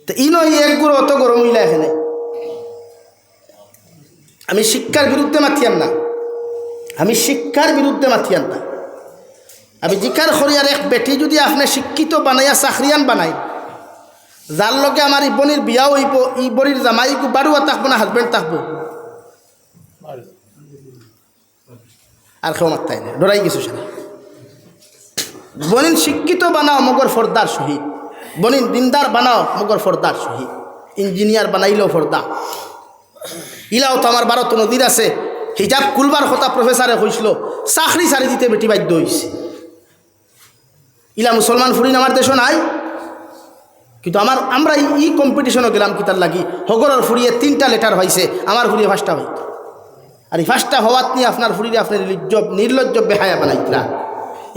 তো এক গুঁড়ো অত গরম হইলা এখানে। আমি শিক্ষার বিরুদ্ধে মাথিয়ান না, আমি শিক্ষার বিরুদ্ধে মাথিয়ান না। আমি জিকার খরিয়ার এক বেটি যদি আপনি শিক্ষিত বানাইয়া চাকরিয়ান বানাই, যার লগে আমার ইবনির বিয়াও হইব, ইবনির জামাই বাড়ুয়া থাকবো না হাজবেন্ড থাকবো, আর কেউ মাত্রাই না, ডরাই গেছো সেটা। বনিন শিক্ষিত বানাও মগর ফর্দার শহীদ, বনিন দিনদার বানাও মগর ফর্দার শহীদ। ইঞ্জিনিয়ার বানাইলেও ফর্দা। ইলাও তো আমার 12 নদীর আছে, হিজাব কুলবার কথা প্রফেসরে কইছিল, চাকরি ছাড়ি দিতে বেটি বাধ্য হয়েছে। ইলা মুসলমান ফুরিন আমার দেশও নাই, কিন্তু আমরা কম্পিটিশনও গেলাম কি তার লাগি। হগরের ফুরিয়ে 3টা লেটার হয়েছে, আমার ফুরিয়ে 5টা হইত। আর এই 5টা হওয়াত নিয়ে আপনার ফুরিয়ে আপনার নির্লজ্জ বেহায়া বানাইতরা।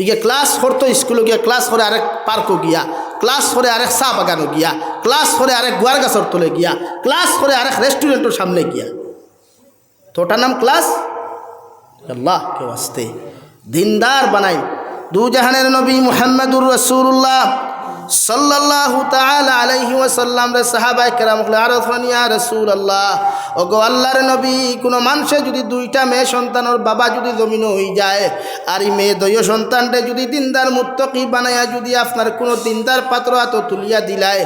ইগে ক্লাস করতো স্কুলে গিয়া, ক্লাস করে আরেক পার্কও গিয়া, ক্লাস করে আরেক চা বাগানও গিয়া, ক্লাস করে আরেক গুয়ার গাছর তলে গিয়া, ক্লাস করে আরেক রেস্টুরেন্টের সামনে গিয়া। তো ওটার নাম ক্লাস? আল্লাহ কেউ আসতে দিনদার বানাই। দু জাহানের নবী মুহাম্মদুর রাসূলুল্লাহ সাল্লাল্লাহু তাআলা আলাইহি ওয়াসাল্লাম রে সাহাবায়ে কেরাম আরজ হন, ইয়া রাসূলুল্লাহ, ওগো আল্লাহর নবী, কোনো মানুষে যদি 2টা মেয়ে সন্তানের বাবা যদি জমিন হয়ে যায়, আর এই মেয়ে দয় সন্তানটা যদি দিনদার মুত্তাকি বানায়া যদি আপনার কোনো দিনদার পাত্র হাতে তুলিয়া দিলায়,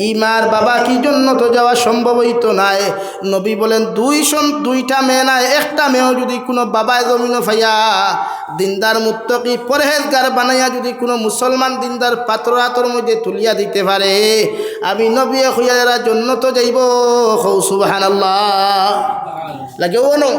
ইমার বাবা কি জন্য তো যাওয়া সম্ভব হইতো নাই। নবী বলেন 2টা মেয়ে নাই, একটা মেয়েও যদি কোনো বাবায় জমিন ফাইয়া দিনদার মুত্তাকি পরহেজগার বানাইয়া যদি কোনো মুসলমান দিনদার পাত্র হাতের মধ্যে তুলিয়া দিতে পারে, আমি নবী খুইয়ারা জন্য তো যাইব। সুবহানাল্লাহ লাগে ও নো।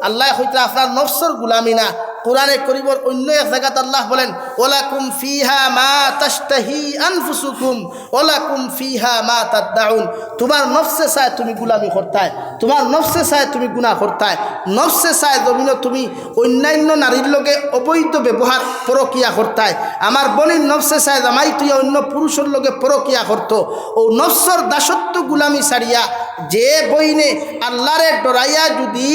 আল্লাহ হইতে আপনার নফসর গুলামি না। কোরআনে করিবর অন্য এক জায়গাতে আল্লাহ বলেন, ওয়ালাকুম ফিহা মা তাশতাহি আনফুসুকুম ওয়ালাকুম ফিহা মা তাদউন। তোমার নফসে চায় তুমি গুলামি করতায়, তোমার নফসে চায় তুমি গুনাহ করতায়, নফসে চায় জমিন তুমি অন্যান্য নারীর লগে অবৈধ ব্যবহার পরকিয়া করতায়। আমার বনির নফসে চায় জামাই তুই অন্য পুরুষের লগে পরকিয়া করতো। ও নফসর দাসত্ব গুলামি ছাড়িয়া যে বইনে আল্লাহরে ডরাইয়া যদি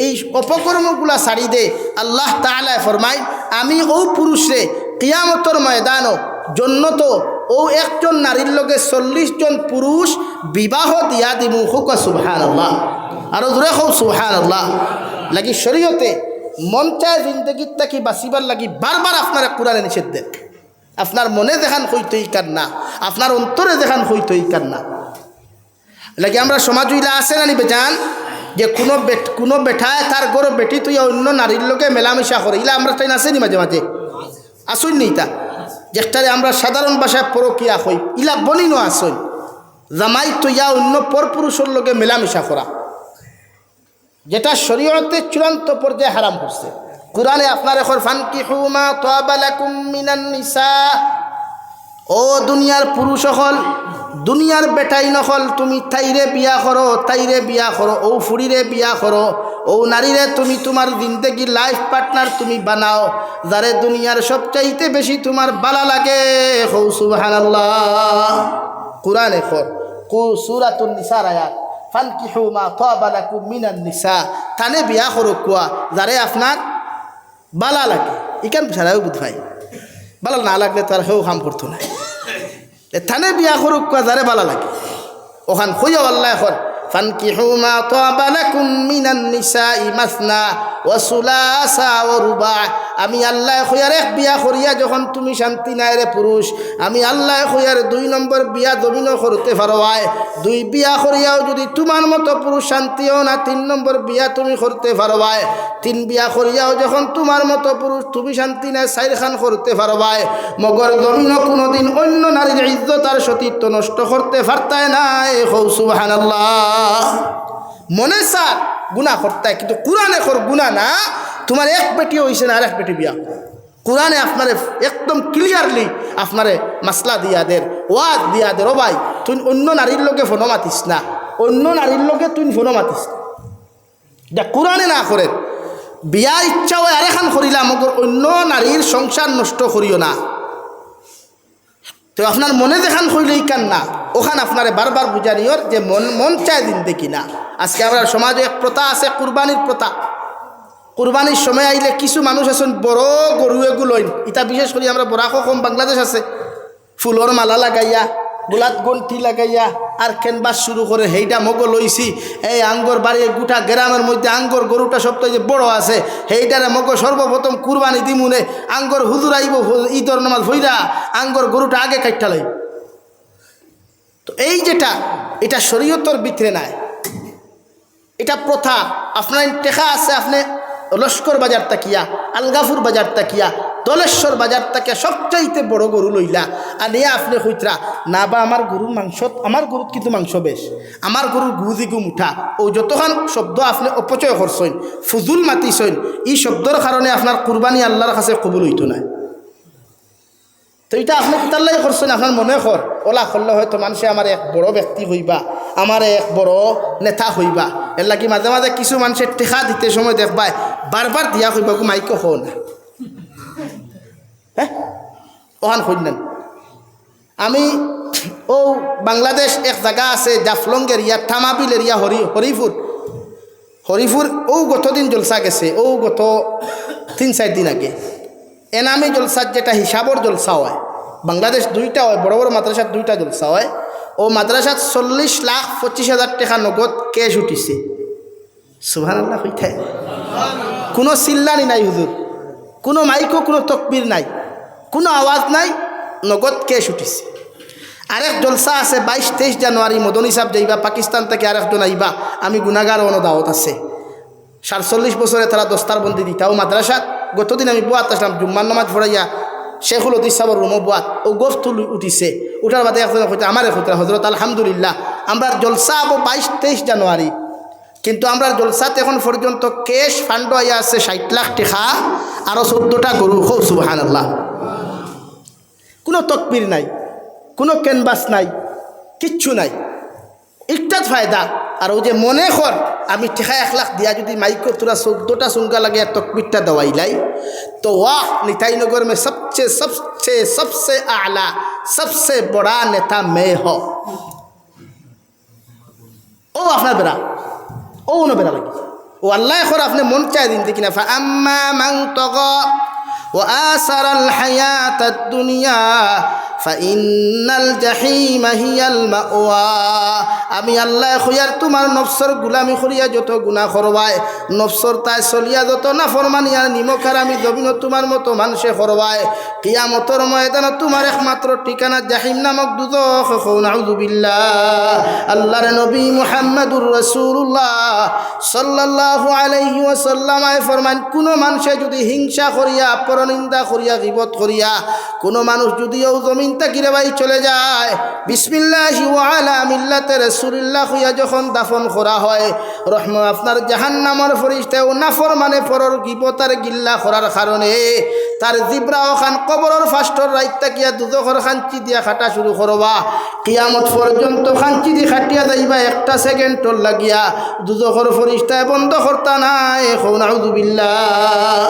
এই অপকর্মগুলা ছাড়ি দে, আল্লাহ তাআলা ফরমায় আমি ও পুরুষে কিয়ামতের ময়দানও জন্নত ও একজন নারীর লগে 40 জন পুরুষ বিবাহ দিয়া দিমু। হুক সুবহানাল্লাহ, আরো জোরে হোক সুবহানাল্লাহ। লাগি শরীয়তে মন চায় জিন্দগির থাকি বাঁচিবার লাগি বারবার আপনারা কোরআনে নিষেধ দেন। আপনার মনে দেখান হইতই কার না, আপনার অন্তরে দেখান হইতই কার না। লাগি আমরা সমাজ হইলা আছে না নিবে জান যে কোনো বেঠায় তার গরো বেটি তুই অন্য নারীর লোকে মেলামেশা করে, ইলা আমরা তাই আসেনি মাঝে মাঝে আসুন নি তা যেটারে আমরা সাধারণ ভাষায় পরকিয়া হই, ইলা বনিনো আসুন জামাই তুইয়া অন্য পরপুরুষের লোকে মেলামেশা করা, যেটা শরীয়তে চূড়ান্ত পর্যায়ে হারাম করছে। কোরআনে আপনার এখন ফানকিহু মা তাবা লাকুম মিনান নিসা, ও দুনিয়ার পুরুষ হল, দুনিয়ার বেটাই নকল, তুমি তাইরে বিয়া করো, তাইরে বিয়া করো, ও ফুরিরে বিয়া করো, ও নারীরে তুমি তোমার জিন্দেগির লাইফ পার্টনার তুমি বানাও, যারে দুনিয়ার সবচাইতে বেশি তোমার বালা লাগে। হৌ সুবহানাল্লাহ। কোরআনে সূরাতুন নিসার আয়াত, ফানকিহু মা তাবা লাকুম মিনান নিসা, তানে বিয়া করো কোয়া যারে আপনার বালা লাগে। ইকান ছাড়াও বুধ ভাই বালা না লাগলে তার হেউ কাম করতো না, থানে বিয়া করুক যারে বালা লাগে ওখান খুঁজো আল্লাহ এখন ফানকিহু মা তাবা লাকুম মিনান নিসাই মাসনা ওয়া সুলাসা ওয়া রুবা। আমি আল্লাহ খুঁয়ার এক বিয়া করিয়া যখন তুমি শান্তি নাই রে পুরুষ, আমি আল্লাহ খুঁয়ার 2 নম্বর বিয়া জমিনও করতে পারোয়, 2 বিয়া করিয়াও যদি তোমার মতো পুরুষ শান্তিও না 3 নম্বর বিয়া তুমি করতে পারোয়, 3 বিয়া করিয়াও যখন তোমার মতো পুরুষ তুমি শান্তি নাই 4 খান করতে পারোয়, মগর জমিনও কোনোদিন অন্য নারীর ইজ্জত আর সতীত্ব নষ্ট করতে পারতায় নাই। হৌ সুবহানাল্লাহ। মনে সার গুনাহ করতায়, কিন্তু কোরআনে কর গুনাহ না। তোমার এক বেটি হইছে না আর এক বেটি বিয়া, কোরআনে আপনারে একদম ক্লিয়ারলি আপনারে মাসলা দিয়া দের, ওয়াজ দিয়া দের, ও ভাই তুই অন্য নারীর লোকে ফোনো মাতিস না, অন্য নারীর লোকে তুই ফোনো মাতিস না, যা কোরআনে না করে বিয়া ইচ্ছা হয় আরেখান করিলাম, মগর অন্য নারীর সংসার নষ্ট করিও না। তো আপনার মনে দেখান হইলেই কান না, ওখান আপনারে বারবার বুঝানিওর যে মন চায় দিন দেখি না। আজকে আমরা সমাজে এক প্রথা আছে, কুরবানির প্রথা। কুরবানির সময় আইলে কিছু মানুষ আছেন বড় গরু এগুলো, ইটা বিশেষ করে আমরা বরাকো কম বাংলাদেশ আছে, ফুলর মালা লাগাইয়া, গোলাত গন্টি লাগাইয়া আর ক্যানভাস শুরু করে সেইটা মগো লইছি এই আঙ্গর বাড়ি গোটা গ্রামের মধ্যে আঙ্গর গরুটা সবথেকে বড় আছে সেইটারে মগো সর্বপ্রথম কুরবানি দিমুনে আঙ্গর হুজুর আইব ঈদর নামাজ ভইরা আঙ্গর গরুটা আগে কাটটা লইব। তো এই যেটা এটা শরীয়তর ভিতরে নাই, এটা প্রথা। আপনার টেকা আছে, আপনি লস্কর বাজার তাকিয়া, আলগাফুর বাজার তাকিয়া, দলেশ্বর বাজার তাকিয়া সবচাইতে বড় গরু লইলা আর নিয়ে আপনি কইতরা না বা আমার গরুর মাংস, আমার গরুর কিন্তু মাংস বেশ, আমার গরুর গুদিগু মুঠা, ও যতক্ষণ শব্দ আপনি অপচয় করছেন, ফুজুল মাতিছেন, এই শব্দর কারণে আপনার কুরবানি আল্লাহর কাছে কবুল হইতো না। তো এটা আপনি কিতাল্লাই করছেন, আপনার মনে কর ওলা করলে হয়তো মানুষে আমার এক বড় ব্যক্তি হইবা, আমার এক বড় নেতা হইবা, এর লাগি মাঝে মাঝে কিছু মানুষের টেকা দিতে সময় দেখবাই বারবার দিয়া হইবা গো মাইকে হো না, হ্যাঁ ওহান হইলেন। আমি ও বাংলাদেশ এক জায়গা আছে জাফলং এরিয়া, থামাবিল এরিয়া, হরিপুর ও গতদিন জলসা গেছে, ও গত 3-4 দিন আগে এনামি জলসার যেটা হিসাবর জলসা হয়, বাংলাদেশ 2টা হয়, বড় বড় মাদ্রাসার 2টা জলসা হয়। ও মাদ্রাসাত 40,25,000 টাকা নগদ ক্যাশ উঠিছে। সুবহানাল্লাহ হইতে কোনো চিল্লানি নাই হুজুর, কোনো মাইকো, কোনো তকবির নাই, কোনো আওয়াজ নাই, নগদ ক্যাশ উঠিছে। আরেক জলসা আছে 22-23 জানুয়ারি মদনী সাহেব যাইবা, পাকিস্তান থেকে আরেকজন আইবা, আমি গুনাগার অন দাওয়াত আছে, 47 বছরে তারা দস্তারবন্দি দিতাও মাদ্রাসাত। গতদিন আমি বুয়াত আসলাম, জুম্মার নামাজ পড়াইয়া শেখুল অতি সাবর রুমো বুয়াত, ও গোফ উঠিছে, উঠার বাদে একজন হইতে আমার হইতে হজরত আলহামদুলিল্লাহ আমরা জলসা আবো 22-23 জানুয়ারি, কিন্তু আমরা জলসাত এখন পর্যন্ত ক্যাশ ফান্ড আইয়া আছে 60 লাখ টাকা, আরও 14টা গরু। খুব সুবহানাল্লাহ। কোনো তকবির নাই, কোনো ক্যানভাস নাই, কিচ্ছু নাই, একটাত ফায়দা। আর ও যে মনে কর আমি ঠেকা 1 লাখ দিয়া যদি মাইকো তোরা 14টা সুঙ্গা লাগে তকবিরটা দেওয়াইলাই, তো वाह निताईनगर में सबसे आला सबसे बड़ा नेता मैं हो। ও আপনার বেড়া, ও না বেড়া লাগে, ও আল্লাহ এখন আপনি মন চাই দিন কিনা ফাআম্মা মান তাগা ওয়া আসারাল হায়াতাদ দুনিয়া ফাইন্নাল জাহিমা হিয়াল মাওয়া। আমি আল্লাহ খুয়ার তোমার নফসর গুলামি করিয়া যত গুনাহ করবায়, নফসর তাই চলিয়া যত না ফরমানিয়া নিমখার আমি জমিন তোমার মতো মানুষে করবায়, কিয়ামতর ময়দানে তোমার একমাত্র ঠিকানা জাহিম নামক দুজখ। নাউযু বিল্লাহ। আল্লাহর নবী মুহাম্মদুর রাসূলুল্লাহ সাল্লাল্লাহু আলাইহি ওয়াসাল্লাম ফরমান, কোন মানুষে যদি হিংসা করিয়া, পরনিন্দা করিয়া, গীবত করিয়া কোন মানুষ যদিও জমিন তাকিরে ভাই চলে যায়, বিসমিল্লাহি ওয়া আলা মিল্লাতি রাসূলিল্লাহ হইয়া যখন দাফন করা হয়, আপনার জাহান্নামের ফেরেশতা ও নাফরমানে পরর গীবত আর গিল্লা করার কারণে তার জিবরা ওখান কবরের ফাস্টর রাইত তাকিয়া দুজখর খাঞ্চি দিয়া খাটা শুরু করবা, কিয়ামত পর্যন্ত খাঞ্চি দি খাটিয়া যাইবা 1টা সেকেন্ড লাগিয়া, দুজখর ফেরেশতা বন্ধ করতা নাই। নাউযু বিল্লাহ।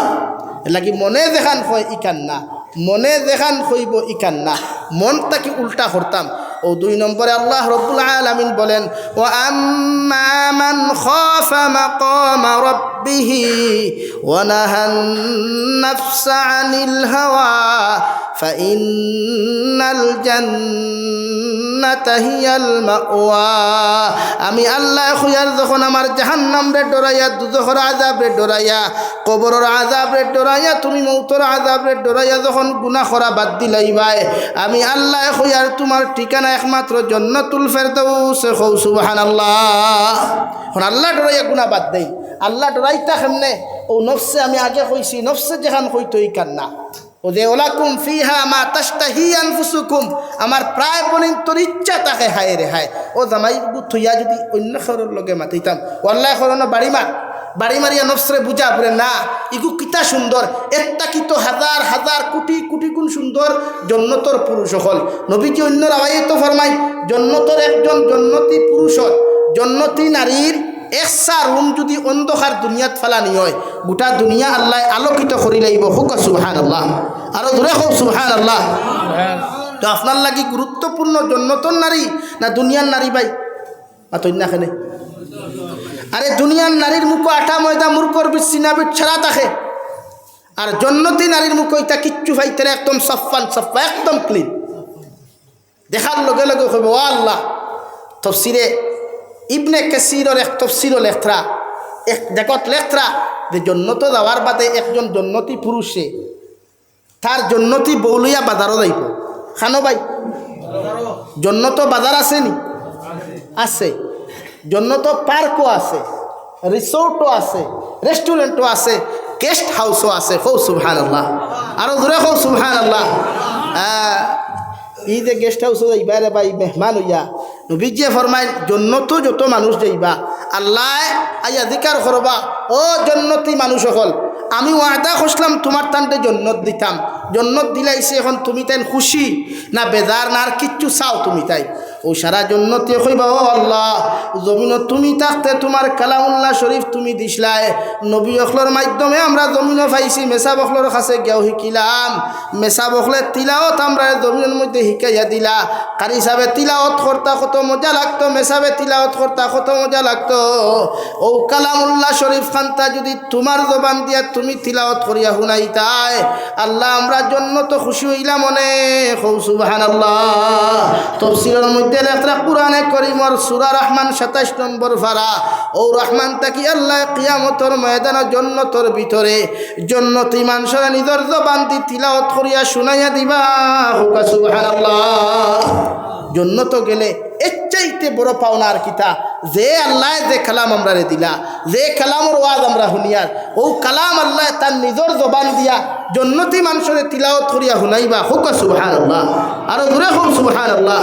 লাগি মনে দেখান হয় ইকান না, মনে দেখান হইব ইকান না, মনটাকে উল্টা করতাম। ও 2 নম্বরে আল্লাহ রব্বুল আলামিন বলেন, ওয়া আম্মা মান খাফা মাকামা রাব্বিহি ওয়া নাহান নাফসা আনিল হাওয়া ফাইন্নাল জান্নাতা হিয়াল মাওয়া। আমি আল্লাহ খুয়ার যখন আমার জাহান্নাম রে ডরাইয়া, দুজখর আযাব রে ডরাইয়া, কবরের আযাব রে ডরাইয়া, তুমি মৌতর আযাব রে ডরাইয়া যখন গুনাহ করা বাদ দিলাইবাই, আমি আল্লাহ খুয়ার তোমার ঠিকানা একমাত্র জান্নাতুল ফেরদাউস। সুবহানাল্লাহ। এখন আল্লাহ ডরাইয়া গুনাহ বাদ দেই, আল্লাহ ডরাইতা কেমনে? ও নফসে আমি আগে কইছি, নফসে যেখান হইতো এই কান্না, ও যে ওলাকুম ফিহা মা তাশতাহি আনফুসুকুম, আমার প্রায় বলিন তোর ইচ্ছা তাকে হায় রে হায়। ও জামাই থইয়া যদি অন্য খবরের লগে মাতিতাম, ওয়াল্লাহ খরনো বাড়ি মারিয়া নফসরে বুঝা পড়ে না, ইগু কিতা সুন্দর, একটা কি তো হাজার হাজার কোটি কোটি গুণ সুন্দর জন্নতর পুরুষ হল। নবীজি অন্য রাওয়ায়ে তো ফরমাই, জন্নতর একজন জন্নতি পুরুষ, জন্নতি নারীর 1টা রুম যদি অন্ধকার দুনিয়াত ফেলানি হয়, গোটা দুনিয়া আল্লাহ আলোকিত করি লাইব। হুক সুবহানাল্লাহ। আরো ধরে হোক সুবহানাল্লাহ। তো আপনার লাগি গুরুত্বপূর্ণ জন্নতর নারী না দুনিয়ার নারী? ভাই মাতন্যাখানে আরে দুনিয়ার নারীর মুখ আটা ময়দা মূর্খর বিচ্ছিন্নাবিট ছাড়া থাকে, আর জন্নতি নারীর মুখ ইটা কিচ্ছু ভাইতে একদম সাফা একদম ক্লিন। দেখার লগে লগে কইব ও আল্লাহ তফসিরে ইবনে কাসিরের এক তফসিরও লেখরা এক জায়গাত লেখরা যে জন্নত যাওয়ার বাদে একজন জন্নতি পুরুষে তার জন্নতি বৌলিয়া বাজারও যাইব। খানো ভাই, জন্নত বাজার আছে নি? আছে। জন্নত পার্কও আছে, রিসোর্টও আছে, রেস্টুরেন্টও আছে, গেস্ট হাউসও আছে। খুব সুবহানাল্লাহ, আরো দূরে খুব সুবহানাল্লাহ। এই যে গেস্ট হাউসও যাইবা রে ভাই মেহমান হইয়া, নবীজি ফরমাইল জন্নত যত মানুষ যাইবা আল্লাহ আইয়া জিকার করবা, ও জন্নতি মানুষ সকল আমি ওয়াদা করলাম তোমার তান্ডে জন্নত দিতাম। জন্নত দিলাইছে, এখন তুমি তাই খুশি না বেজার না আর কিচ্ছু চাও তুমি তাই? ও সারা জন্নতে কইবা ও আল্লাহ জমিন তুমি থাকতে তোমার কালামুল্লাহ শরীফ তুমি দিসলাই, নবী অখলর মাধ্যমে আমরা জমিনও পাইছি, মেসা বখলর কাছে গেও শিকিলাম, মেসা বখলের তিলাওত আমরা জমিনের মধ্যে শিকাইয়া দিলা। কারি সাহেবে তিলাওত করতা কত মজা লাগতো, মেসাবে তিলাওত করতা কত মজা লাগতো। ও কালামুল্লাহ শরীফ খান্তা যদি তোমার জবান দিয়া তুমি তিলাওত করিয়া শুনাইতাই আল্লাহ আমরা জন্নত খুশি হইলাম অনেক। সুবহানাল্লাহ। তাফসীরের মধ্যে লেখা কুরআনে কারীমের সূরা রহমান 27 নম্বর পারা, ও রহমান তাকি আল্লাহ কিয়ামতের ময়দানে জন্নতের ভিতরে জন্নতি মানুষের নিজের জবান দি তিলাওত করিয়া শুনাইয়া দিবা। সুবহানাল্লাহ। জন্নত গেলে এর চাইতে বড় পাওনা আর কিতা? যে আল্লাহ যে কালাম আমরা দিলা, যে কালামর ওয়াজ আমরা শুনিয়ার, ও কালাম আল্লাহ তার নিজের জবান দিয়া জন্নতি মানুষের তিলাওত করিয়া শুনাইবা। হুক সুবহানাল্লাহ, আরো দূরে হুক সুবহানাল্লাহ।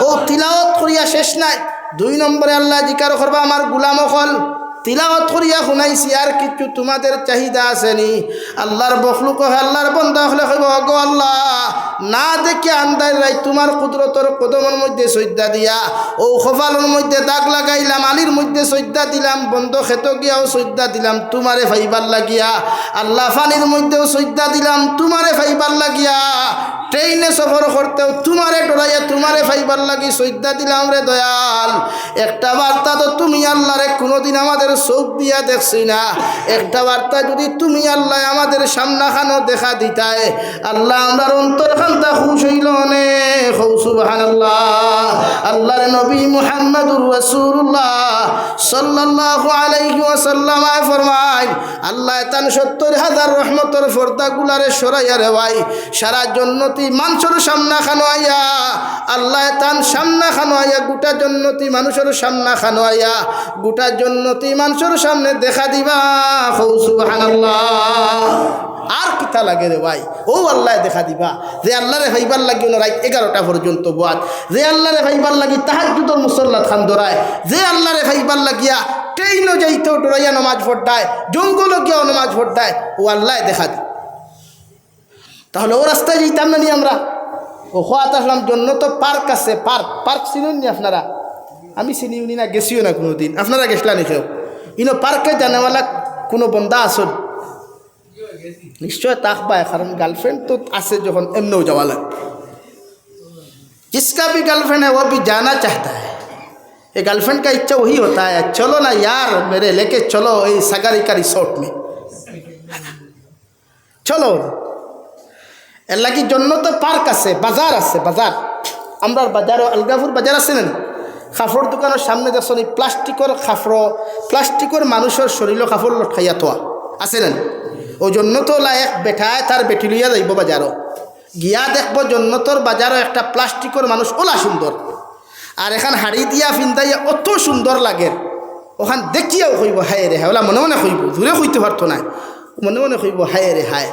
ও তিলাওত করিয়া শেষ নাই, 2 নম্বরে আল্লাহ জিকার করবা আমার গুলাম হল তিলাওয়াত করিয়া শুনাইছি আর কিছু তোমাদের চাহিদা আসেনি? আল্লাহর বখলুক আল্লাহর বন্দা হলে কইব গো আল্লাহ না দেখে আন্দার রাই তোমার কুদরতর কদমের মধ্যে সজ্জা দিয়া, ও খোফালের মধ্যে দাগ লাগাইলাম, আলির মধ্যে সজ্জা দিলাম, বন্ধ খেত গিয়াও সজ্জা দিলাম তোমারে ফাইবার লাগিয়া, আল্লাহ ফানির মধ্যেও সজ্জা দিলাম তোমারে ফাইবার লাগিয়া, ট্রেনে সফর করতেও তোমারে ডরাইয়া তোমারে ফাইবার লাগি সজ্জা দিলাম রে দয়াল। একটা বার্তা তো তুমি আল্লাহরে কোনোদিন আমাদের চোখ দিয়া দেখছি না, একটা বার্তা যদি তুমি আল্লাহ আমাদের সামনাখানো দেখা দিতায় আল্লাহ আমার অন্তরখানটা খুশ হইল অনেক। সুবহানাল্লাহ। আল্লাহর নবী মুহাম্মদুর রাসূলুল্লাহ সাল্লাল্লাহু আলাইহি ওয়াসাল্লাম ফরমায় আল্লাহ তান 70,000 রহমতের পর্দাগুলারে সরাইয়া রে ভাই সারা জন্নতি মানুষের সামনাখানো আইয়া, আল্লাহ তান সামনাখানো আইয়া গোটা জন্নতি মানুষের সামনাখানো আইয়া গোটা জন্নতি মানুষের সামনে দেখা দিবা। সুবহানাল্লাহ। আর কিতা লাগে রে ভাই? ও আল্লাহ দেখা দিবা যে আল্লাহরে ভাইবার লাগি রাত 11টা পর্যন্ত বাদ, যে আল্লাহরে ভাইবার লাগি তাহাজ্জুদের মুসল্লাত খান ধরায়, যে আল্লাহরে ভাইবার লাগিয়া ট্রেনও যাইতেও ডরাইয়া নামাজ পড়তায়, জঙ্গলও গিয়াও নামাজ পড়তায়, ও আল্লাহ দেখা দি। তাহলে ও রাস্তায় যেতাম না নি আমরা? ও খোয়াত আসলাম জন্য তো পার্ক আছে, পার্ক চিনুন নি আপনারা? আমি চিনিও নি না, গেছিও না কোনো দিন। আপনারা গেছিলেন নি কেউ? ইনো পার্কে জানেওয়ালা কোনো বন্ধা আসুন নিশ্চয় তাকবায়, কারণ গার্লফ্রেন্ড তো আছে যখন এমনিও যাওয়া লাগে। जिसका भी गर्लफ्रेंड है वो भी जाना चाहता है, ये गर्लफ्रेंड का इच्छा वही होता है चलो ना यार मेरे लेके चलो ये सगारी का रिसोर्ट में चलो। এর লাগি জন্য তো পার্ক আছে, বাজার আছে, বাজার আমরা বাজারও আলগাপুর বাজার আছে না? কাপড় দোকানের সামনে দেখছো নি প্লাস্টিকের কাপড়, প্লাস্টিকের মানুষের শরীরও কাপড় লটকাইয়া তোয়া আছে না? ও জন্য তো এক বেঠায় তার বেটি লইয়া যাইব বাজারও, গিয়া দেখবো জন্নতর বাজারও একটা প্লাস্টিকের মানুষ ওলা সুন্দর, আর এখান হাড়ি দিয়া ফিন্দাইয়া অত সুন্দর লাগে, ওখান দেখিয়াও কইব হায় রে হায়, ওলা মনে মনে কইব, দূরে কইতে পারতো না, মনে মনে কইব হায় রে হায়।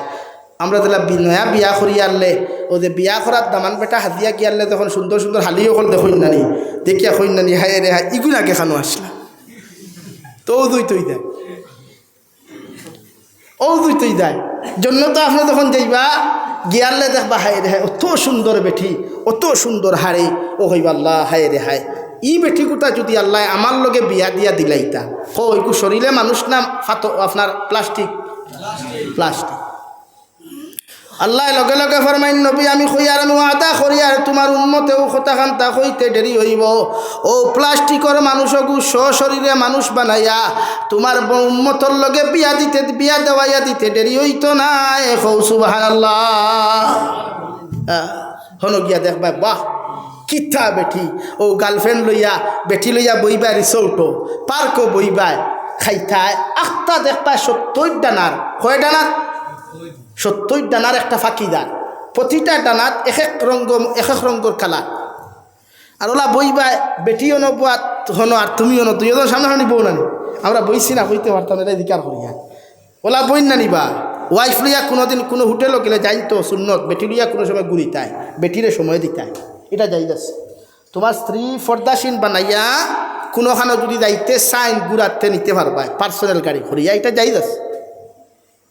আমরা দিলা নয়া বিয়া করি আনলে ও যে বিয়া করার দামান বেটা হাজিয়া কি আনলে তখন সুন্দর সুন্দর হালিও কল দেখুন নানি, দেখিয়া কইন নানি হায় রে হায় ইগুন আগে খানো আসলা তো দুই তুই দেয়, ও দুই তুই দেয় জন্য তো আপনি তখন যাইবা গিয়ারলে দেখবা হায় রে হায় অত সুন্দর বেঠি, অত সুন্দর হাড়ি, ও কইবা আল্লাহ হায় রে হায় ই বেঠি কোটা যদি আল্লাহ আমার লগে বিয়া দিয়া দিলাইতা, কইকু শরীরে মানুষ নাম ফাতো আপনার প্লাস্টিক প্লাস্টিক। আল্লাহ লগে লগে ফরমাইন নবী আমি কইয়ার আমি ওয়াদা করি আর তোমার উম্মতেও কথাখান তা কইতে দেরি হইব, ও প্লাস্টিকের মানুষকু শরীরে মানুষ বানাইয়া তোমার উম্মতর লগে বিয়া দেওয়াইয়া দিতে দেরি হইতো না। সুবহানাল্লাহ। হন গিয়া দেখবা বাহ কিতা বেটি ও গার্লফ্রেন্ড লইয়া বেটি লইয়া বইবা রিসোর্টও পার্কও বইবা খাইতায় আখতা দেখতা 70 ডানার কয় ডানার 70 ডানার একটা ফাঁকিদার প্রতিটা ডানাত এক এক রঙের কালার আর ওলা বইবা বেটিও নবা হনো আর তুমিও ন তুইও তো সামনাসামনি বউ নানি আমরা বইছি না বইতে পারতাম এটা দিকার করিয়া ওলা বই না নিবা ওয়াইফ লইয়া কোনোদিন কোনো হোটেলও গেলে যাই তো সুন্নত বেটি লইয়া কোনো সময় ঘুরিতায় বেটিরে সময় দিতায় এটা যাই যাচ্ছে তোমার স্ত্রী ফর্দাসীন বানাইয়া কোনোখানে যদি যাইতে সাইন ঘুরাতে নিতে পারবা পার্সোনাল গাড়ি করিয়া এটা যাই যাচ্ছে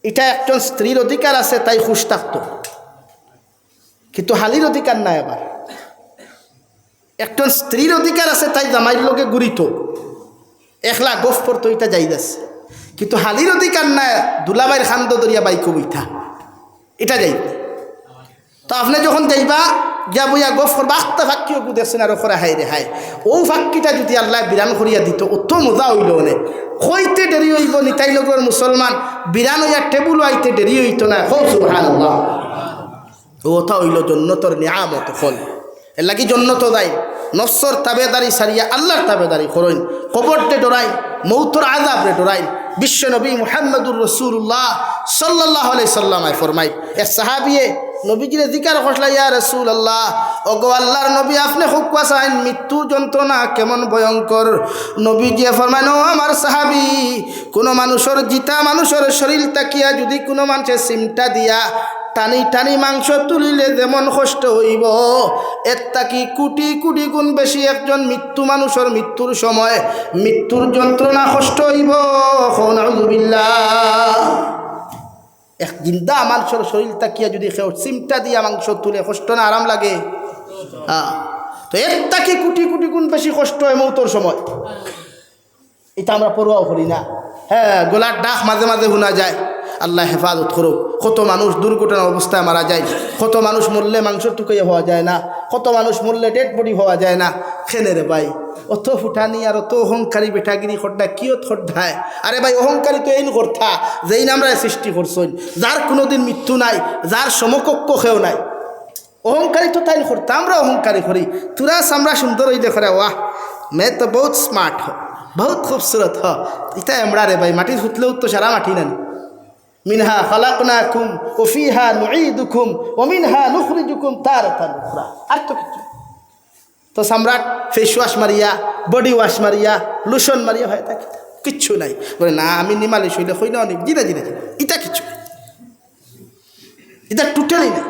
এটা একজন স্ত্রীর অধিকার আছে তাই খুশ থাকতো কিন্তু হালির অধিকার নাই আবার একজন স্ত্রীর অধিকার আছে তাই জামাইয়ের লোকে ঘুরিত একলা গোফ পড়তো এটা যাই যাচ্ছে কিন্তু হালির অধিকার নাই দুলাবাইয়ের খান্দ দরিয়া বাইকো বইতা এটা যাই তো আপনি যখন যাইবা গিয়া বইয়া গফ করবা আখতা ফাঁকিও দেখছেন আর ওখরা হাই রে হাই ও ফাঁকিটা যদি আল্লাহ বিরান করিয়া দিত অত মজা হইল মানে হইতে দেরি হইব নিতাই লগর মুসলমান বিরান হইয়া টেবুল আইতে দেরি হইত না হো সুবহানাল্লাহ ওটা হইল জন্নতর নিয়ামত ফল এর লাগি জন্নত দেয় নফসর তাবেদারি সারিয়া আল্লাহর তাবেদারি করইন কবরতে ডরাই মৌতর আযাবরে ডরাই বিশ্ব নবী মুহাম্মদুর রাসূলুল্লাহ সাল্লাল্লাহু আলাইহি সাল্লামায় ফরমাই এক সাহাবিয়ে নবীজিরে জিকার করলা ইয়া রাসূলুল্লাহ ওগো আল্লাহর নবী আপনি হুকুম চাইন মৃত্যুর যন্ত্রণা কেমন ভয়ঙ্কর নবীজি ফরমানো আমার সাহাবী কোন মানুষের জিতা মানুষের শরীর তাকিয়া যদি কোনো মানুষের সিমটা দিয়া টানি টানি মাংস তুলিলে যেমন কষ্ট হইব এর তাকি কোটি কোটি গুণ বেশি একজন মৃত্যু মানুষের মৃত্যুর সময় মৃত্যুর যন্ত্রণা কষ্ট হইব নাউযুবিল্লাহ এক জিন্দা মানুষের শরীর তাকিয়া যদি কেউ সিমটা দিয়া মাংস তুলে কষ্ট না আরাম লাগে তো এর তাকি কোটি কোটি গুণ বেশি কষ্ট হয় মৌতর সময় এটা আমরা পড়ুয়াও করি না হ্যাঁ গোলার ডাক মাঝে মাঝে শোনা যায় আল্লাহ হেফাজত করুক কত মানুষ দুর্ঘটনা অবস্থায় মারা যায় কত মানুষ মরলে মাংস টুকাইয়া হওয়া যায় না কত মানুষ মরলে ডেড বডি হওয়া যায় না খেনে রে ভাই অত ফুটানি আর অত অহংকারী বেটাগিরি খড্ডা কিয়ত খড্ডায় আরে ভাই অহংকারী তো এই কথা যেই নামরা সৃষ্টি করছই যার কোনোদিন মৃত্যু নাই যার সমকক্ষ কেউ নাই অহংকারী তো তাই করতে আমরা অহংকারী করি তোরা আমরা সুন্দর হই দেখো রে ওয়াহ মে তো বহুত স্মার্ট হ বহুত খুবসুরত হ এটা আমরা রে ভাই মাটি ফুটলেও তো সারা মাটি নানি মিনহা খালাকনাকুম ওয়া ফিহা নুঈদুকুম ওয়া মিনহা নুখরিজুকুম তারাতান উখরা আর তো কিছু তো সম্রাট ফেস ওয়াশ মারিয়া বডি ওয়াশ মারিয়া লোশন মারিয়া হয় তা কিচ্ছু নাই বলে না আমি নিমালিশ হইলে হই না অনেক জিনা জিনা এটা কিছু এটা টোটালি না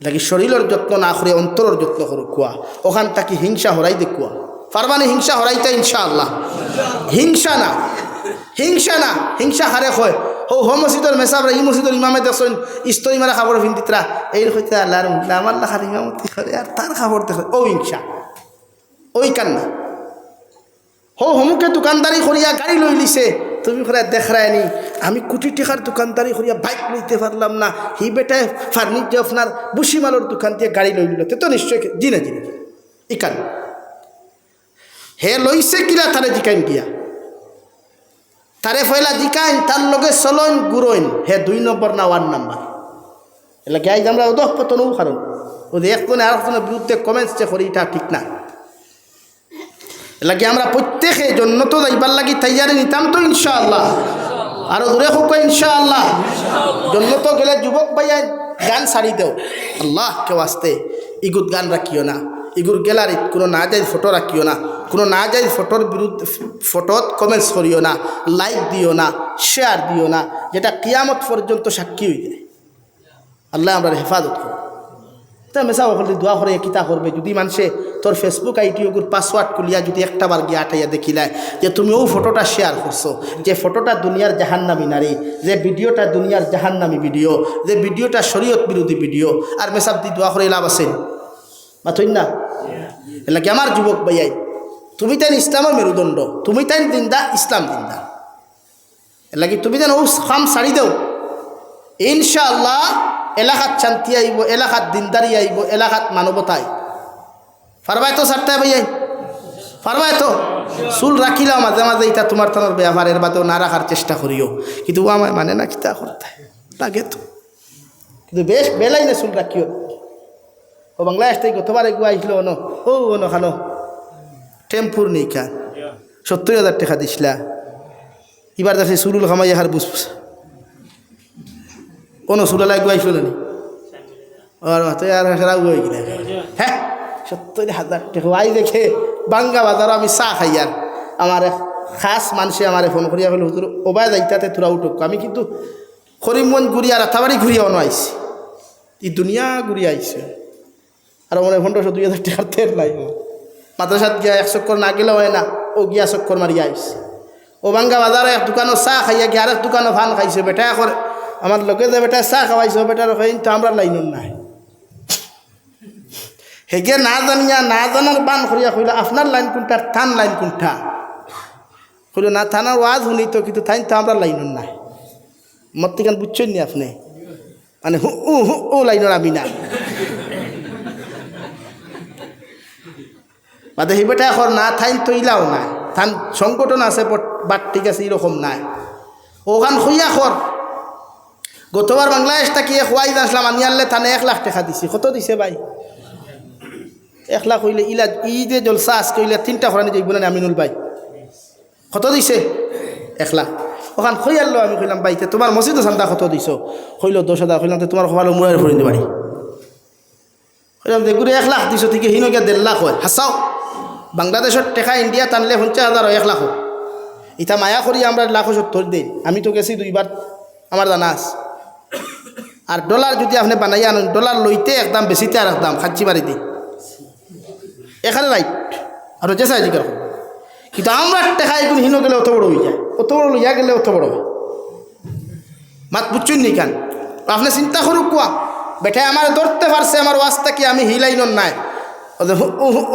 লাগে শরীরের যত্ন না করে অন্তরের যত্ন করো কুয়া ওখান থাকি হিংসা হরাই দেখুয়া পারবানি হিংসা হরাইতে ইনশাআল্লাহ হিংসা না হিংসা হারে হয় হো মসজিদের মেসাবরা ই মসজিদের ইমামে দেখছেন ইস্তরি মারা খাবার ভিন্দিতরা এই হইতে আল্লাহর আমার লাখার ইমামতি করে আর তার খাবার দেখে ও হিংসা ওই কান্না হমুকে দোকানদারি করিয়া গাড়ি লই লিছে তুমি করে দেখরায়নি আমি কোটি টাকার দোকানদারি করিয়া বাইক লইতে পারলাম না হি বেটায় ফার্নিচার আপনার বুসিমালোর দোকান দিয়ে গাড়ি লই লিল তো নিশ্চয় জিনে ইকান হে লইছে কিলা তারে জিকাইন গিয়া তারে ফয়লা জিকাইন তার লগে চলইন গুরইন হে 2 নম্বর না 1 নম্বর এলা গাইজ আমরা ওদহ পতনও কারণ ওদের একজনে আরেকজনের বিরুদ্ধে কমেন্টস যে করি এটা ঠিক না এলাকি আমরা প্রত্যেকে জন্য তো যাইবার লাগি তৈয়ারি নিতাম তো ইনশাআল্লাহ আর দূরে হোক ইনশাআল্লাহ জন্য তো গেলে যুবক ভাইয়া গান ছাড়ি দেও আল্লাহ কেউ আসতে ইগুত গান রাখিও না ইগুর গ্যালারিত কোনো না যাই ফটো রাখিও না কোনো না যাই ফটোর বিরুদ্ধে ফটোত কমেন্টস করিও না লাইক দিও না শেয়ার দিও না যেটা কিয়ামত পর্যন্ত সাক্ষী হয়ে যায় আল্লাহ আমরা হেফাজত করো তা মেসা বলি দোয়া করে কিতা করবে যদি মানুষে তোর ফেসবুক আইডিওগুর পাসওয়ার্ড খুলিয়া যদি একটা বার গিয়ে আটাইয়া দেখিলায় যে তুমি ও ফটোটা শেয়ার করছো যে ফটোটা দুনিয়ার জাহান্নামী নারী যে ভিডিওটা দুনিয়ার জাহান্নামী ভিডিও যে ভিডিওটা শরীয়ত বিরোধী ভিডিও আর মেসাব দি দোয়া করে লাভ আছে মাথইন না এলাকি আমার যুবক ভাইয়াই তুমি তাই ইসলামের মেরুদণ্ড তুমি তাই দিনদা ইসলাম দিনদা এলাকি তুমি যেন ও খাম ছাড়ি দেও ইনশাআল্লাহ এলাকাত শান্তি আইব এলাকাত দিনদারি আইব এলাকাত মানবতায় পারবাই তো ছাড়তে ভাইয়াই পারবাই তো চুল রাখিলাও মাঝে মাঝে এটা তোমার থানার ব্যবহারের বাদেও না রাখার চেষ্টা করিও কিন্তু ও আমায় মানে না কিতা করতে লাগে তো কিন্তু বেশ বেলাই না চুল রাখিও ও বাংলাদেশ থেকে গতবার এগুলো আইসলো অন ও অন খানো টেম্পুর নেই খা 70,000 টাকা দিছিলা এবার দেখছি সুরুল খামাই হার বুঝ কোনো সুরালা এগুলো আইসলো না আর মাথায় আর সারা হয়ে গেলে হ্যাঁ 70,000 টাকা আই দেখে বাঙ্গা বাজারও আমি চা খাই আর আমার খাস মানুষে আমার ফোন করিয়া বলে হুজুর ওবায় যাইতাতে তোরা উঠুক আমি কিন্তু করিমগঞ্জ ঘুরিয়া রাতাবাড়ি ঘুরিয়া অন আইসি এই দুনিয়া ঘুরিয়া আইসে আর মনে 1500-2000 টাকার তেল নাই মাদ্রাসাত গিয়া 1 চক্কর না গেলেও হয় না ও গিয়া চক্কর মারিয়া আইসে ও বাঙ্গা বাজারে এক দোকানও চা খাইয়া গিয়ে আরেক দোকানও ভান খাইছে বেটা করে আমার লোকে যে বেটা চা খাওয়াইছে বেটার তো আমরা লাইন নাই হেগে না জানিয়া না জানার বান করিয়া কইলা আপনার লাইন কোনটা থান লাইন কোনটা কইল না থানার ওয়াজ শুনি তো কিন্তু থাইন তো আমরা লাইন নাই মত্তিকান বুঝছেন নি আপনি মানে ও লাইনের আমি না বাদে হি বেটা এখন না থাইন তো ইলাও নাই থান সংগঠন আছে বাট ঠিক আছে এরকম নাই ওখান খুইয়া খর গতবার বাংলাদেশ থাকি খোয়াই আসলাম আমি আনলে থানে 1 লাখ টাকা দিছি কত দিছে ভাই 1 লাখ হইলে ইলা ই যে জলসা আজকে হইলে 3টা খরানি যাইব না আমিনুল ভাই কত দিছে 1 লাখ ওখান খই আনলো আমি কইলাম ভাইতে তোমার মসজিদে চান্দা কত দিছ কইল 10,000 কইলাম তোমার খোয়ালো মুড়ার ফরিন দিবাড়ি কইলাম দেখুরে 1 লাখ দিছ থেকে হিনকে 1.5 লাখ হয় হাসাও বাংলাদেশের টাকা ইন্ডিয়া টানলে 50,000 1 লাখ ইটা মায়া করি আমরা 1,70,000 দিই আমি তো গেছি 2 বার আমার জানা আছে আর ডলার যদি আপনি বানাই আনুন ডলার লইতে একদম বেশিতে আর একদম খাচ্ছি বাড়ি দিই এখানে রাইট আর যে চাই জিজ্ঞাসা কিন্তু আমরা টাকা এগুলো হিনো গেলে অত বড় হয়ে যায় অত বড় লইয়া গেলে অত বড় হয় মাত বুঝছেন নি কেন আপনি চিন্তা করুক কোয়া বেটাই আমার ধরতে পারছে আমার ওয়াজটা কি আমি হিলাইনর নাই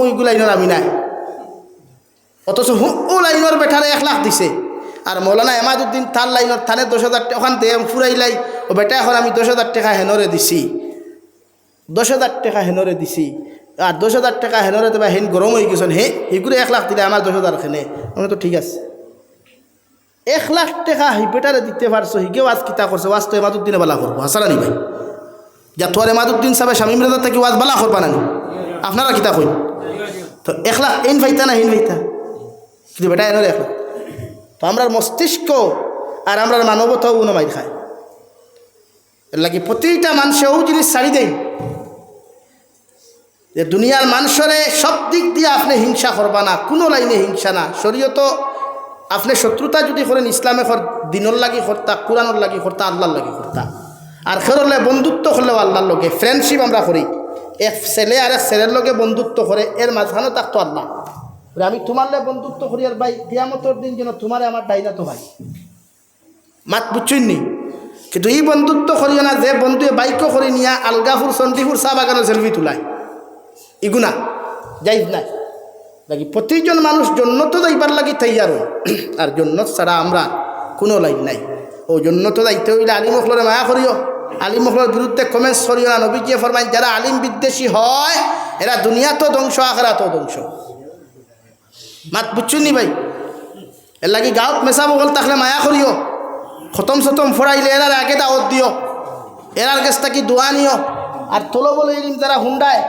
ওইগুলো লাইনর আমি নাই অথচ ও লাইনর বেটারে 1 লাখ দিছে আর মৌলানা এমাদুদ্দিন তার লাইনর থানে 10,000 টাকা ওখান থেকে ফুরাইলাই ও বেটা এখন আমি 10,000 টাকা হেনরে দিছি 10,000 টাকা হেনরে দিছি আর 10,000 টাকা হেনরে দেবা হেন গরম হয়ে গেছেন হে এগুলো 1 লাখ দিলে আমার 10,000 খেনে মানে তো ঠিক আছে 1 লাখ টাকা হি বেটারে দিতে পারছো হিকেও আজ কিতা করছে ওয়াজ তো এমাদুদ্দিনে বালা করবো হাসানা নি ভাই যা তোর এমাদুদ্দিন সাহেব শামীম রেজা থেকে ওয়াজ বালা করবা না আপনারা কিতা কইন তো 1 লাখ এন ফাইতা না হেন ফাইতা কিন্তু বেটা এনরে 1 লাখ তো আমরা মস্তিষ্ক আর আমরা মানবতাও উনমাই খায় এর লাগে প্রতিটা মানুষেও জিনিস ছাড়ি দেয় যে দুনিয়ার মানুষরে সব দিক দিয়ে আপনি হিংসা করবা না কোনো লাইনে হিংসা না শরীয়ত আপনি শত্রুতা যদি করেন ইসলামে দিনর লাগি করতা কোরআনর লাগি করতা আল্লাহর লাগি করতা আর খেরলে বন্ধুত্ব করলেও আল্লাহর লগে ফ্রেন্ডশিপ আমরা করি এক ছেলে আর এক ছেলের লগে বন্ধুত্ব করে এর মাঝখানে থাকতো আল্লাহ আমি তোমার লগে বন্ধুত্ব করি আর ভাই কিয়ামতের দিন যেন তোমারে আমার ডাইনা তো ভাই মাত বুঝছেননি কিন্তু এই বন্ধুত্ব করিও না যে বন্ধুয়ে বাইকও করে নিয়া আলগাপুর চণ্ডীপুর চা বাগানের সেলফি তুলায় ইগুনা যাইজ নাই লাগি প্রতিজন মানুষ জন্নত যাইবার লাগি তৈয়ার হয় আর জন্নত ছাড়া আমরা কোনো লাইন নাই ও জন্নত যাইতে হইলে আলিম মখলরে মায়া করিও আলিম মখলর বিরুদ্ধে কমেন্টস করিও না নবীজিয়ে ফরমাইন যারা আলিম বিদ্বেষী হয় এরা দুনিয়া তো ধ্বংস আখিরাতও ধ্বংস মাত বুঝছুনি ভাই এর লাগি গাঁৱত মেচা বগল থাকলে মায়া করিও খতম সতম ফরাইলে এরার আগে দাওয়াত দিও এরার কাছ থাকি দোয়া নিও আর তোলো বলে এরিম যারা হুন্ডায়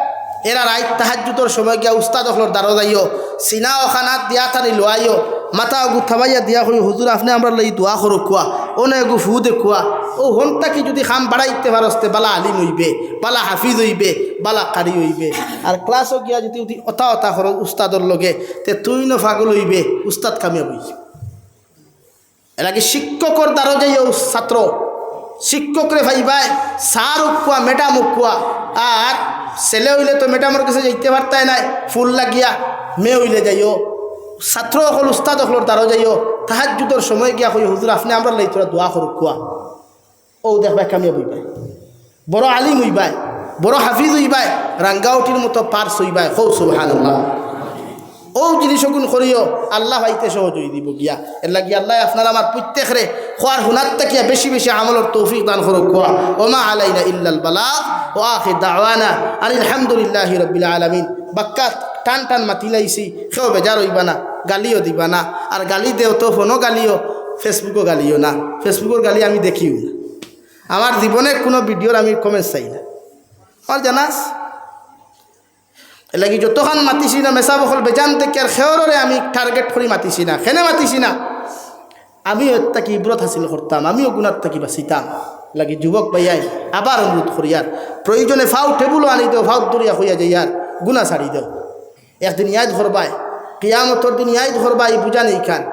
এরা রাইত তাহাজ্জুদর সময় গিয়া উস্তাদ অখলর দ্বারা যাইও সিনা ও খানাত দিয়া থানি লোয়াইও মাথা গু থাবাইয়া দিয়া কই হুজুর আপনি আমরা লই দোয়া করো কুয়া ও নে গু ফু দেখুয়া ও হন্তা কি যদি খাম বাড়াইতে পারস্তে বালা আলিম হইবে বালা হাফিজ হইবে বালা কারি হইবে আর ক্লাসও গিয়া যদি অতা অতা করো উস্তাদর লগে তে তুই ন ফাগল হইবে উস্তাদ কামিয়াব হইবে এর আগে শিক্ষকর দ্বারা যাইও ছাত্র শিক্ষকরে ভাইবাই সার উকুয়া মেডাম উকুয়া আর ছেলে হইলে তো মেডামের কাছে যাইতে পারতাই নাই ফুল লাগিয়া মেয়ে হইলে যাইও ছাত্র হল উস্তাদ হলর দ্বারা যাইও তাহাজ্জুদর সময় গিয়া কই হুজুর আপনি আমরা লাই তোরা দোয়া করুক কুয়া ও দেখবাই কামিয়াব হইবাই বড় আলিম হইবাই বড় হাফিজ হইবাই রাঙ্গাউটির মতো পার্স হইবাই হৌ সুবহানাল্লাহ ও জিনিসগুণ করিও আল্লাহ ভাইতে সহজ হয়ে দিব গিয়া এর লাগি আল্লাহ আপনার আমার প্রত্যেকরে খোয়ার হুনার তাকিয়া বেশি বেশি আমলের তৌফিক দান করুক খোয়া ওমা আলাইনা ইল্লাল বালাগ ও আখির দাওয়ানা আলহামদুলিল্লাহি রাব্বিল আলামিন বাক্কা টান টান মাতিলাইছি কেউ বেজার হইবা না গালিও দিবা না আর গালি দেও তো ফোনও গালিও ফেসবুকও গালিও না ফেসবুকের গালি আমি দেখিও না আমার জীবনে কোনো ভিডিওর আমি কমেন্ট চাই না আর জানাস লাগি যতখান মাতিছি না মেসা বখল বেজান থেকে আর খেয়রে আমি টার্গেট করি মাতিছি না, খেনে মাতিছি না, আমিও একটা কি ইব্রত হাসিল করতাম, আমিও গুণার থাকি বাঁচিতাম। লাগি যুবক ভাইয়াই আবার অনুরোধ করি আর প্রয়োজনে ফাউ টেবুলও আনি দেও, ফাউ দরিয়া হইয়া যাই আর গুণা ছাড়ি দেও। একদিন ইয়াদ ধরবাই, কিয়ামতর দিন ইয়াদ ধরবাই, বুঝা নেই খান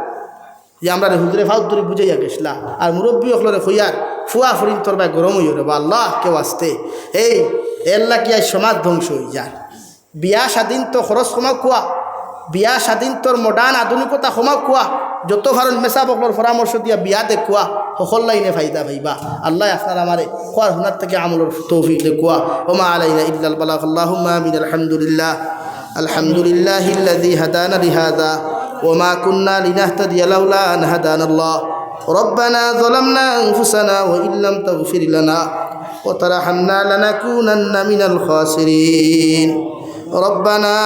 যে আমরা হুজুরে ফাউ দরি বুঝাইয়া গেছিলাম। আর মুরব্বী অকলরে হইয়ার ফুয়া ফরিন তোরবাই গরম হইয়া রে বা আল্লাহ কেউ আসতে এই এল্লা কি আজ সমাজ ধ্বংস হয়ে যায়। বিয়া স্বাধীন তো খরচ কমা খোয়া, বিয়া স্বাধীন তোর মডার্ন আধুনিকতা কমা খোয়া, যত ভারত মেসা বকলর পরামর্শ দিয়া বিয়া দেখুয়া সকল লাইনে ফাইদা ভাইবা। আল্লাহ আপনার আমারে খোয়ার হুনার থেকে আমলের তৌফিক দেখুয়া। ওমা আলাইনা ইল্লাল বালাগ। আল্লাহুম্মা আমিন। আলহামদুলিল্লাহ আলহামদুলিল্লাহিল্লাযী হাদানা লিহাযা ওমা কুন্না লিনাহতাদিয়া লাউলা আন হাদানাল্লাহ। ربنا ظلمنا أنفسنا وإن لم تغفر لنا وترحمنا لنكونن من الخاسرين. ربنا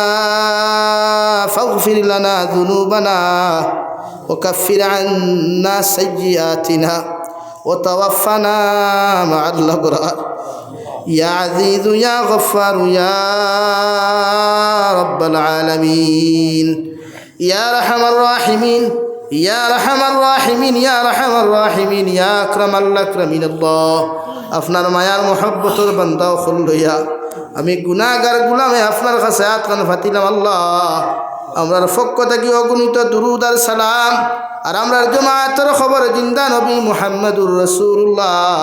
فاغفر لنا ذنوبنا وكفر عنا سيئاتنا وتوفنا مع الأبرار. يا عزيز يا غفار يا رب العالمين يا أرحم الراحمين يا أرحم الراحمين يا أرحم الراحمين يا أكرم الأكرمين. الله আপনার মায়ার মোহব্বতের বান্দা হল লইয়া আমি গুনাহগার গুলামে আপনার কাছে আতকান ফাতিলাম। আল্লাহ আমরার পক্ষ থেকে অগণিত দুরুদ আর সালাম আর আমরার জামাতের খবর জিন্দা নবী মুহাম্মদুর রাসূলুল্লাহ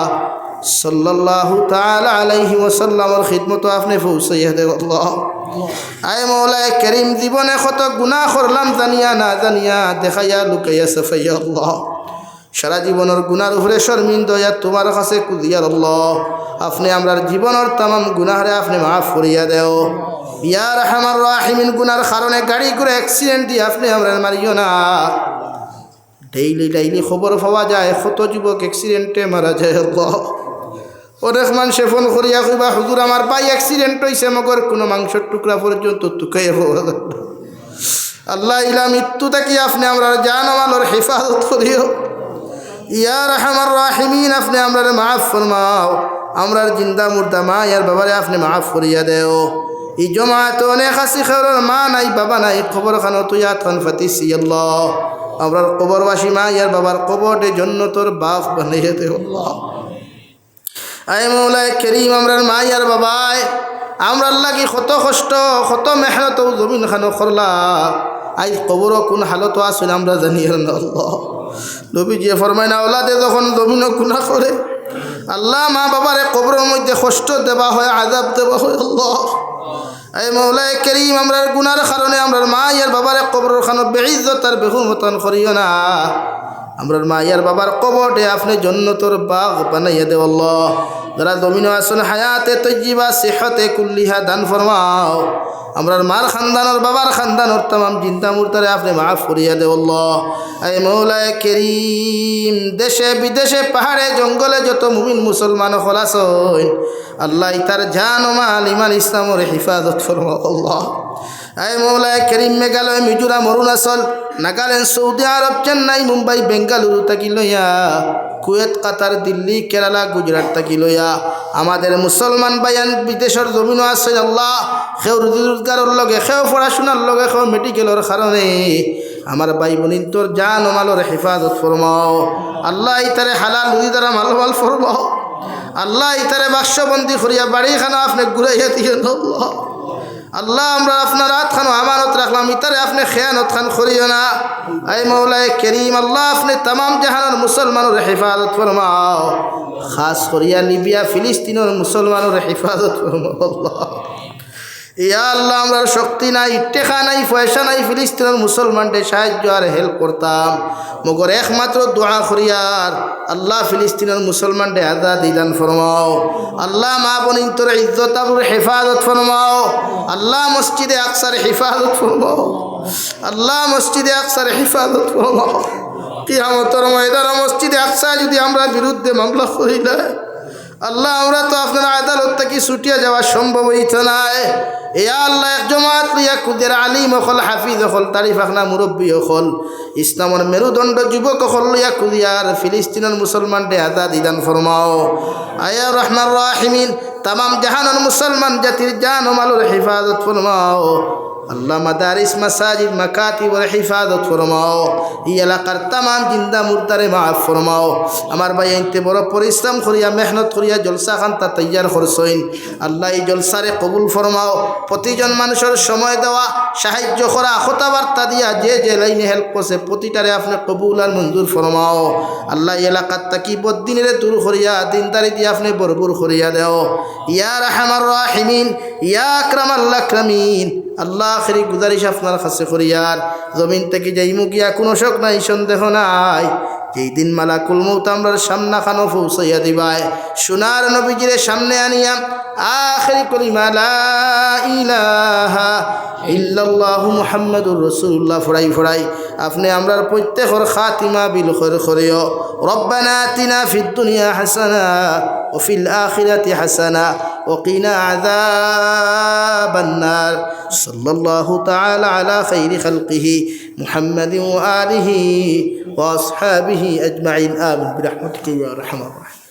সাল্লাল্লাহু তাআলা আলাইহি ওয়াসাল্লামের খিদমত আপনি পৌঁছাইয়া দেব। আল্লাহ আয় মওলায়ে করিম, জীবনে কত গুনাহ করলাম জানিয়া না জানিয়া, দেখাইয়া লুকাইয়া সাফাইয়া। আল্লাহ সারা জীবনের গুনার উপরে শর্মিন্দা হইয়া তোমার কাছে কুদিয়ার। আল্লাহ আপনি আমরার জীবনের তামাম গুনাহরে আপনি মাফ করিয়া দেও। ইয়া রাহমার রাহিমিন, গুনার কারণে গাড়ি করে অ্যাক্সিডেন্ট দিয়ে আপনি আমরার মারিও না। ডেইলি খবর পাওয়া যায় কত যুবক অ্যাক্সিডেন্টে মারা যায়। আল্লাহ অনেক মানুষে ফোন করিয়া কইবা হুজুর আমার ভাই অ্যাক্সিডেন্ট হয়েছে, মগর কোনো মাংসের টুকরা পর্যন্ত টুকাইয়া পাওয়া যায়। আল্লাহ ইলা মৃত্যু থাকি আপনি আমরার জান মালের হেফাজত করিও। ইয়া রাহমার রাহিমিন, আপনি আমরার মাফ ফরমাও। আমরার জিন্দা মুর্দা মা ইয়ার বাবারে আপনি মাফ করিয়া দেও। এই জমাত অনেক হাসি খেরর মা নাই বাবা নাই, খবর খানো তুই আতন ফাতিসি। আল্লাহ আমরার কবরবাসী মা ইয়ার বাবার কবরে জন্নতর বাপ বানাইয়া দেও। আল্লাহ আয় মওলায়ে করিম, আমরার মা ইয়ার বাবায় আমরার লাগি কত কষ্ট কত মেহনত জমিন খানো করলা, আজ কবর কোন হালত আসলে আমরা জানি না। আল্লাহ নবীজি ফরমায় না ওলাদে যখন জমিন গুনাহ করে আল্লাহ মা বাবারে কবরের মধ্যে কষ্ট দেওয়া হয়, আযাব দেওয়া হয়। আল্লাহ আয় মওলায়ে করিম, আমরার গুনার কারণে আমরার মা ইয়ার বাবারে কবরের খানো বেইজ্জত আর বেহুরমতন করিও না। আমরার মা ইয়ার বাবার কবরে আপনি জন্নতর বাগ বানাইয়া দেও। আল্লাহ যারা জমিন আসন হায়াতে তৈজিবা সেহতে কুল্লিহা দান ফরমাও। আমরার মার খানদানোর বাবার খানদানোর তামাম জিন্দা মুর্দারে আপনি মাফ করিয়া দেও। আল্লাহ আয় মওলায়ে করিম, দেশে বিদেশে পাহাড়ে জঙ্গলে যত মুমিন মুসলমান খলাসন আল্লাহ তার জান ও মাল ইমান ইসলামের হিফাজত ফরমাও। আল্লাহ আয় মওলায়ে করিম, মেঘালয় মিজোরাম অরুণাচল নাগাল্যান্ড সৌদি আরব চেন্নাই মুম্বাই বেঙ্গালুরু থাকি লইয়া কুয়েত কাতার দিল্লি কেরালা গুজরাট থাকি লইয়া আমাদের মুসলমান বায়ান বিদেশের জমিনও আছে। আল্লাহ সেও রুজি রোজগারের লগে সেও পড়াশোনার লগে সেও মেডিকেলের কারণে আমার ভাই বোনিন তোর জান ও মালের হেফাজত ফরমাও। আল্লাহ ইতারে হালাল রুজি দ্বারা মালমাল ফরমাও। আল্লাহ ইতারে বাক্সবন্দি করিয়া বাড়িখানা আপনি ঘুরাইয়া দিয়ে। আল্লাহ আল্লাহ আমরা আপনার হাত খানো আমানত রাখলাম, ইতারে আপনি খেয়ানত খান করিও না। আয় মওলায়ে করিম, আল্লাহ আপনি তামাম জাহানের মুসলমানের হেফাজত ফরমাও, খাস করিয়া লিবিয়া ফিলিস্তিনের মুসলমানের হেফাজত ফরমাও। আল্লাহ ইয়া আল্লাহ আমরা শক্তি নাই, টেকা নাই, পয়সা নাই ফিলিস্তিনের মুসলমানদের সাহায্য আর হেল্প করতাম, মগর একমাত্র দোয়া করিয়ার আল্লাহ ফিলিস্তিনের মুসলমানদের আজাদি দান ফরমাও। আল্লাহ মা বোনিন তোর ইজ্জত আবরুর হেফাজত ফরমাও। আল্লাহ মসজিদে আকসার হেফাজত ফরমাও। আল্লাহ মসজিদে আকসার হেফাজত ফরমাও। কিয়ামতের ময়দানে মসজিদে আকসা যদি আমরা বিরুদ্ধে মামলা করিলে আল্লাহ আমরা তো আপনার আদালত থেকে ছুটিয়া যাওয়া সম্ভব হইত নাই। এ আল্লাহ এক জমাত লইয়া কুদের আলিম হল, হাফিজ হল, তারিফ আখনা মুরব্বী হল, ইসলামের মেরুদণ্ড যুবক হল লইয়া কুদিয়ার ফিলিস্তিনের মুসলমানদের আজাদি দান ফরমাও। আয়া রহমান রাহিমিন, तमाम जहानर मुसलमान जातिर जान मालुर हिफाजत फरमाओ अल्लाह मदारिस मसाजिद मकातिब और हिफाजत फरमाओ ये एलाकार तमाम जिंदा मुर्दारे माफ फरमाओ हमार भाई इनते बड़ो परिश्रम करिया मेहनत करिया जलसा खानता तैयार करछइन अल्लाह ये जलसारे कबूल फरमाओ प्रतिजन मानुषर समय देवा साहाय्य करा কথাবার্তা দিয়া যে যে লাইনে হেল্প করছে প্রতিটারে আপনি কবুল আর মঞ্জুর ফরমাও আল্লাহ এলাকাত তাকি বদিনরে দূর করিয়া দিনদারি দিয়া আপনি ভরপুর করিয়া দাও ইয়া রাহমার রাহিমিন ইয়া আকরামাল আকরামিন আল্লাহ আখেরি গুজারিশ আপনার কাছে করিয়ার জমিন থেকে যাইমু গিয়া কোনো শক নাই সন্দেহ নাই যেই দিন মালাকুল মউত আমরার সামনা খানো পৌঁছাইয়া দিবাই সোনার নবীজিরে সামনে আনিয়া আখেরি কলিমা লা ইলাহা ইল্লাল্লাহু মুহাম্মাদুর রাসূলুল্লাহ ফরাই ফরাই আপনি আমরার প্রত্যেকর খাতিমা বিল খৈর করিও রব্বানা আতিনা ফিদ দুনিয়া হাসানা ওয়া ফিল আখিরাতি হাসানা ওয়া কিনা আযাবান নার সাল্লাল্লাহু তাআলা আলা খাইরি খালকিহি মুহাম্মাদিন ওয়া আলিহি ওয়া আসহাবিহি আজমাইন আমিন বিরহমাতিকা ইয়া আরহামার রাহিমিন।